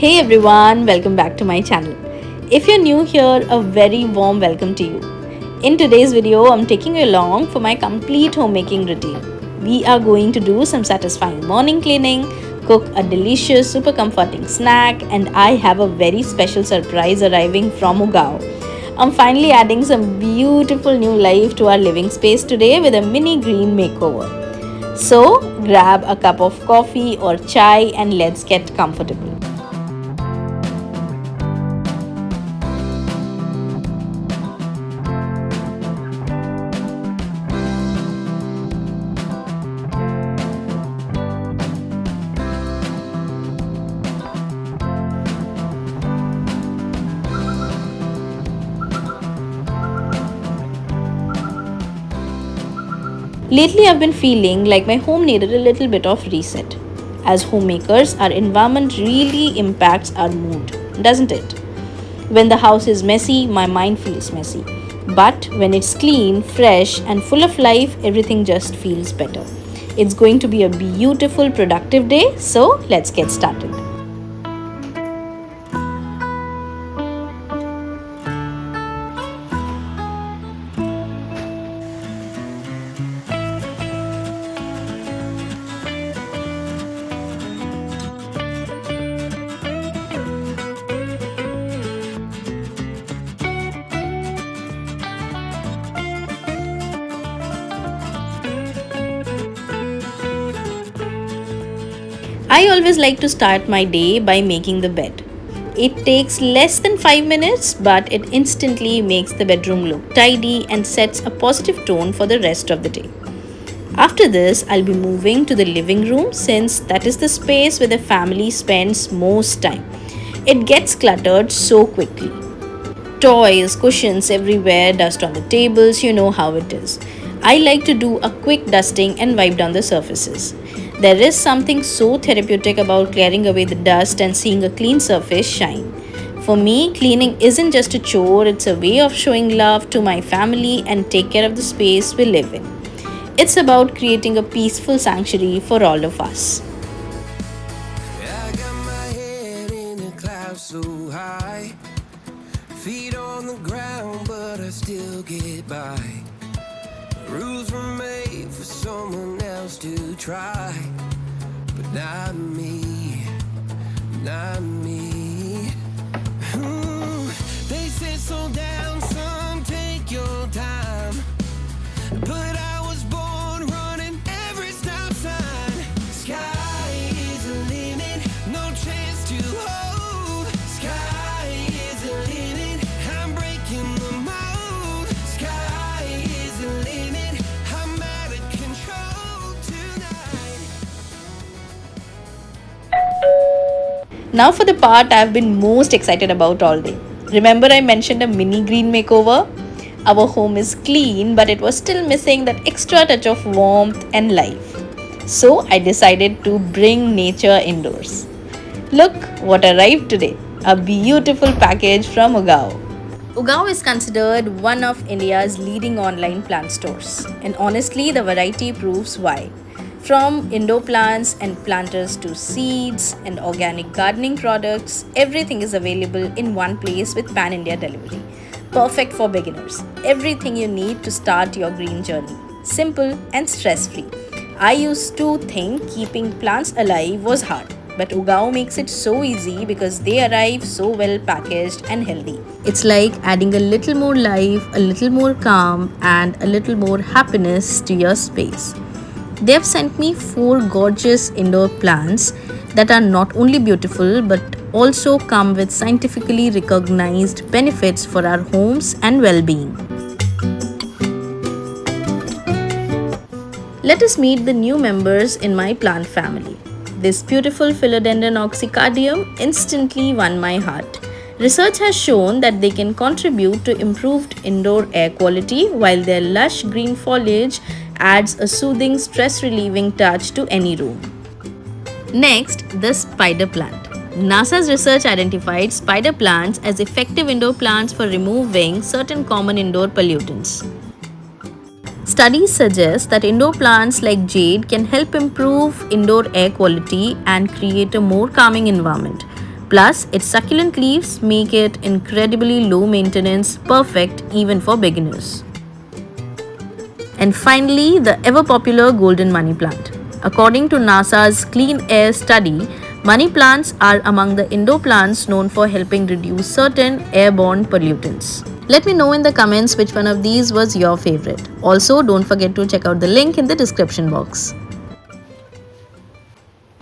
Hey everyone, welcome back to my channel. If you're new here, a very warm welcome to you. In today's video, I'm taking you along for my complete homemaking routine. We are going to do some satisfying morning cleaning, cook a delicious, super comforting snack, and I have a very special surprise arriving from Ugaoo. I'm finally adding some beautiful new life to our living space today with a mini green makeover. So, grab a cup of coffee or chai and let's get comfortable. Lately, I've been feeling like my home needed a little bit of reset. As homemakers, our environment really impacts our mood, doesn't it? When the house is messy, my mind feels messy. But when it's clean, fresh, and full of life, everything just feels better. It's going to be a beautiful, productive day, so let's get started. I always like to start my day by making the bed. It takes less than 5 minutes, but it instantly makes the bedroom look tidy and sets a positive tone for the rest of the day. After this, I'll be moving to the living room since that is the space where the family spends most time. It gets cluttered so quickly. Toys, cushions everywhere, dust on the tables, you know how it is. I like to do a quick dusting and wipe down the surfaces. There is something so therapeutic about clearing away the dust and seeing a clean surface shine. For me, cleaning isn't just a chore, it's a way of showing love to my family and take care of the space we live in. It's about creating a peaceful sanctuary for all of us. I got my head in a cloud so high, feet on the ground, but I still get by. Rules were made for someone else to try, but not me, not me. They said slow down, son, take your time, but I was born running every stop sign. Sky is the limit, no chance to hold. Sky is the limit, I'm breaking the mold. Sky is the limit, I'm out of control tonight. Now for the part I've been most excited about all day. Remember I mentioned a mini green makeover? Our home is clean, but it was still missing that extra touch of warmth and life. So I decided to bring nature indoors. Look what arrived today. A beautiful package from Ugaoo. Ugaoo is considered one of India's leading online plant stores. And honestly, the variety proves why. From indoor plants and planters to seeds and organic gardening products, everything is available in one place with Pan India delivery. Perfect for beginners. Everything you need to start your green journey. Simple and stress-free. I used to think keeping plants alive was hard, but Ugaoo makes it so easy because they arrive so well packaged and healthy. It's like adding a little more life, a little more calm, and a little more happiness to your space. They have sent me 4 gorgeous indoor plants that are not only beautiful but also come with scientifically recognized benefits for our homes and well-being. Let us meet the new members in my plant family. This beautiful philodendron oxycardium instantly won my heart. Research has shown that they can contribute to improved indoor air quality while their lush green foliage adds a soothing, stress-relieving touch to any room. Next, the spider plant. NASA's research identified spider plants as effective indoor plants for removing certain common indoor pollutants. Studies suggest that indoor plants like jade can help improve indoor air quality and create a more calming environment. Plus, its succulent leaves make it incredibly low maintenance, perfect even for beginners. And finally, the ever popular golden money plant. According to NASA's Clean Air study, money plants are among the indoor plants known for helping reduce certain airborne pollutants. Let me know in the comments which one of these was your favorite. Also, don't forget to check out the link in the description box.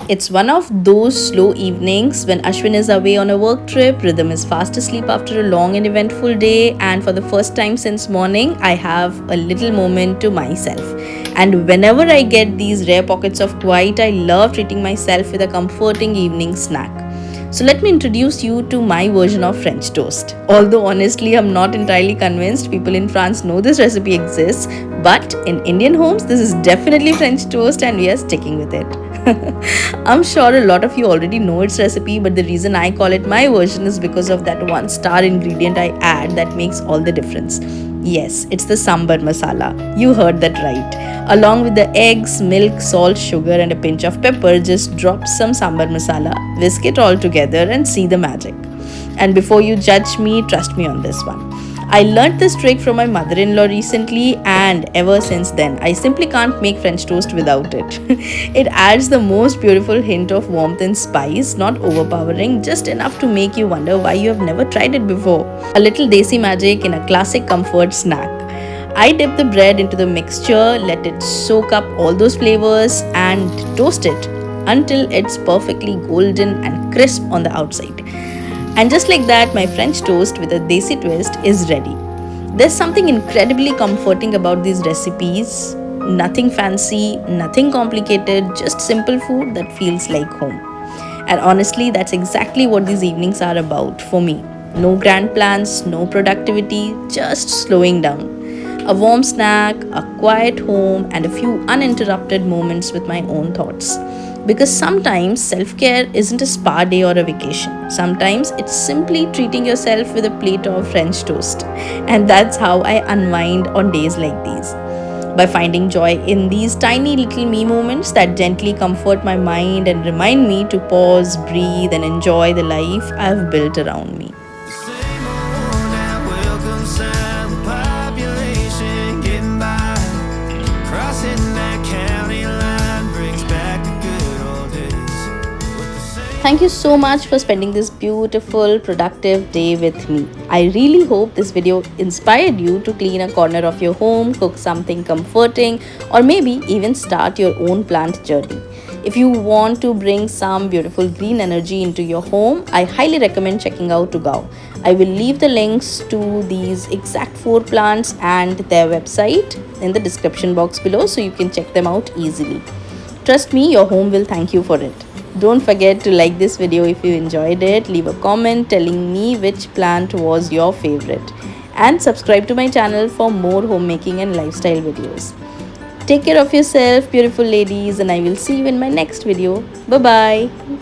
It's one of those slow evenings when Ashwin is away on a work trip, Rhythm is fast asleep after a long and eventful day, and for the first time since morning, I have a little moment to myself. And whenever I get these rare pockets of quiet, I love treating myself with a comforting evening snack. So let me introduce you to my version of French toast. Although honestly, I'm not entirely convinced people in France know this recipe exists, but in Indian homes, this is definitely French toast and we are sticking with it. I'm sure a lot of you already know its recipe, but the reason I call it my version is because of that one star ingredient I add that makes all the difference. Yes, it's the sambar masala. You heard that right. Along with the eggs, milk, salt, sugar and a pinch of pepper, just drop some sambar masala, whisk it all together and see the magic. And before you judge me, trust me on this one. I learnt this trick from my mother-in-law recently, and ever since then, I simply can't make French toast without it. It adds the most beautiful hint of warmth and spice, not overpowering, just enough to make you wonder why you have never tried it before. A little desi magic in a classic comfort snack. I dip the bread into the mixture, let it soak up all those flavors, and toast it until it's perfectly golden and crisp on the outside. And just like that, my French toast with a desi twist is ready. There's something incredibly comforting about these recipes. Nothing fancy, nothing complicated, just simple food that feels like home. And honestly, that's exactly what these evenings are about for me. No grand plans, no productivity, just slowing down. A warm snack, a quiet home, and a few uninterrupted moments with my own thoughts. Because sometimes self-care isn't a spa day or a vacation. Sometimes it's simply treating yourself with a plate of French toast. And that's how I unwind on days like these. By finding joy in these tiny little me moments that gently comfort my mind and remind me to pause, breathe, and enjoy the life I've built around me. Same old that welcome sound, population getting by, crossing that county line brings back the good old days. With the same Thank you so much for spending this beautiful, productive day with me. I really hope this video inspired you to clean a corner of your home, cook something comforting, or maybe even start your own plant journey. If you want to bring some beautiful green energy into your home, I highly recommend checking out Ugaoo. I will leave the links to these exact 4 plants and their website in the description box below so you can check them out easily. Trust me, your home will thank you for it. Don't forget to like this video if you enjoyed it, leave a comment telling me which plant was your favorite, and subscribe to my channel for more homemaking and lifestyle videos. Take care of yourself, beautiful ladies, and I will see you in my next video. Bye bye.